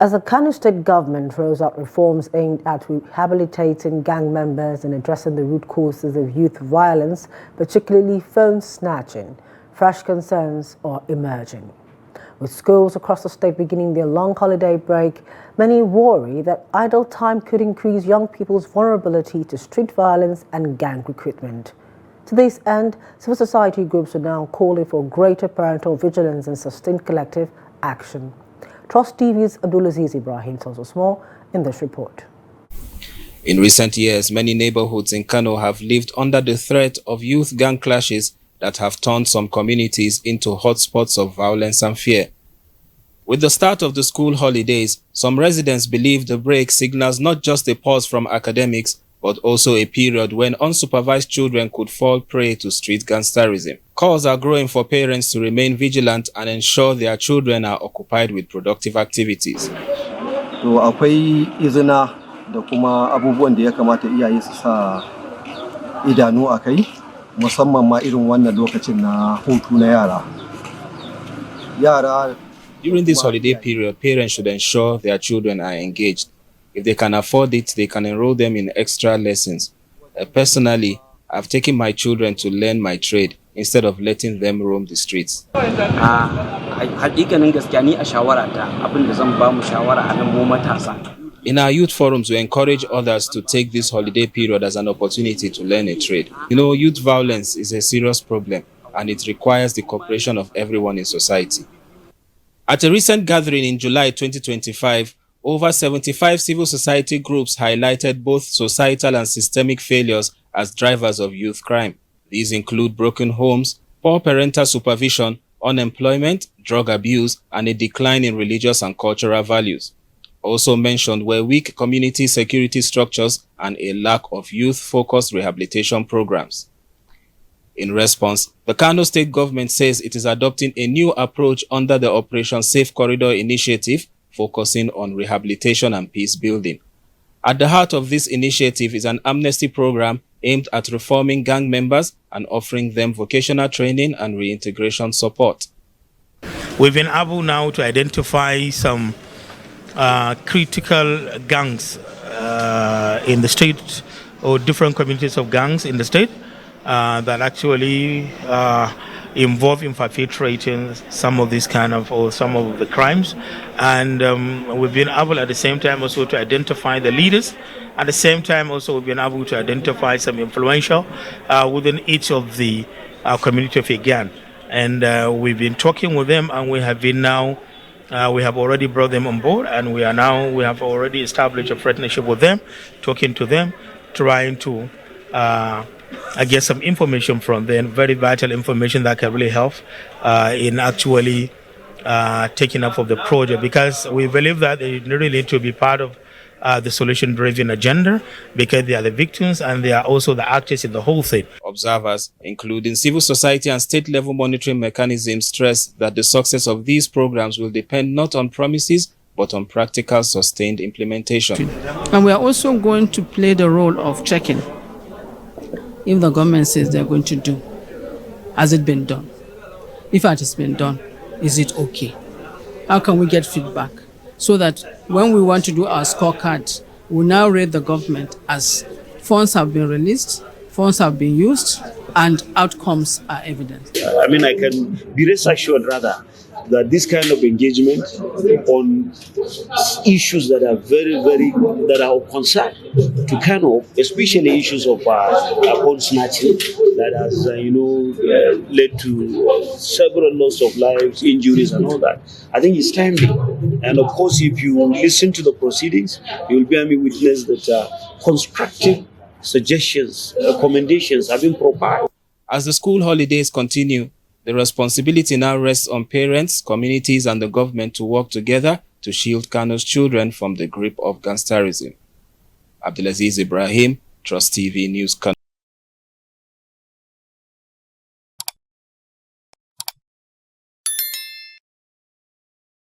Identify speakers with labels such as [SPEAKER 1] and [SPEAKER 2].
[SPEAKER 1] As the Kano State Government rolls out reforms aimed at rehabilitating gang members and addressing the root causes of youth violence, particularly phone snatching, fresh concerns are emerging. With schools across the state beginning their long holiday break, many worry that idle time could increase young people's vulnerability to street violence and gang recruitment. To this end, civil society groups are now calling for greater parental vigilance and sustained collective action. Trust TV's Abdulazeez Ibrahim tells us more in this report.
[SPEAKER 2] In recent years, many neighborhoods in Kano have lived under the threat of youth gang clashes that have turned some communities into hotspots of violence and fear. With the start of the school holidays, some residents believe the break signals not just a pause from academics, but also a period when unsupervised children could fall prey to street gangsterism. Calls are growing for parents to remain vigilant and ensure their children are occupied with productive activities.
[SPEAKER 3] To akwai izina da kuma abubuwan da ya kamata iyaye su sa idanu akai, musamman ma irin wannan lokacin na hutu na yara.
[SPEAKER 2] During this holiday period, parents should ensure their children are engaged. If they can afford it, they can enroll them in extra lessons. Personally, I've taken my children to learn my trade instead of letting them roam the streets. In our youth forums, we encourage others to take this holiday period as an opportunity to learn a trade. You know, youth violence is a serious problem and it requires the cooperation of everyone in society. At a recent gathering in July 2025, over 75 civil society groups highlighted both societal and systemic failures as drivers of youth crime. These include broken homes, poor parental supervision, unemployment, drug abuse, and a decline in religious and cultural values. Also mentioned were weak community security structures and a lack of youth-focused rehabilitation programs. In response, the Kano State Government says it is adopting a new approach under the Operation Safe Corridor initiative, focusing on rehabilitation and peace building. At the heart of this initiative is an amnesty program aimed at reforming gang members and offering them vocational training and reintegration support.
[SPEAKER 4] We've been able now to identify some critical gangs in the state, or different communities of gangs in the state that actually involved in perpetrating some of these kind of, or some of the crimes. And we've been able at the same time also to identify the leaders. At the same time also we've been able to identify some influential within each of the community of a gang. And we've been talking with them, and we have been now, we have already brought them on board, and we have already established a partnership with them, talking to them, trying to I get some information from them, very vital information that can really help in actually taking up of the project, because we believe that they really need to be part of the solution-driven agenda, because they are the victims and they are also the actors in the whole thing.
[SPEAKER 2] Observers, including civil society and state-level monitoring mechanisms, stress that the success of these programs will depend not on promises, but on practical, sustained implementation.
[SPEAKER 5] And we are also going to play the role of checking. If the government says they're going to do, has it been done? If it has been done, is it okay? How can we get feedback so that when we want to do our scorecard, we now rate the government as funds have been released, funds have been used, and outcomes are evident.
[SPEAKER 6] I mean, I can be rest assured rather that this kind of engagement on issues that are that are of concern to Kano, especially issues of phone snatching that has led to several loss of lives, injuries, and all that. I think it's timely. And of course, if you listen to the proceedings, you will bear me witness that constructive suggestions, recommendations have been provided.
[SPEAKER 2] As the school holidays continue, the responsibility now rests on parents, communities, and the government to work together to shield Kano's children from the grip of gangsterism. Abdulazeez Ibrahim, Trust TV News.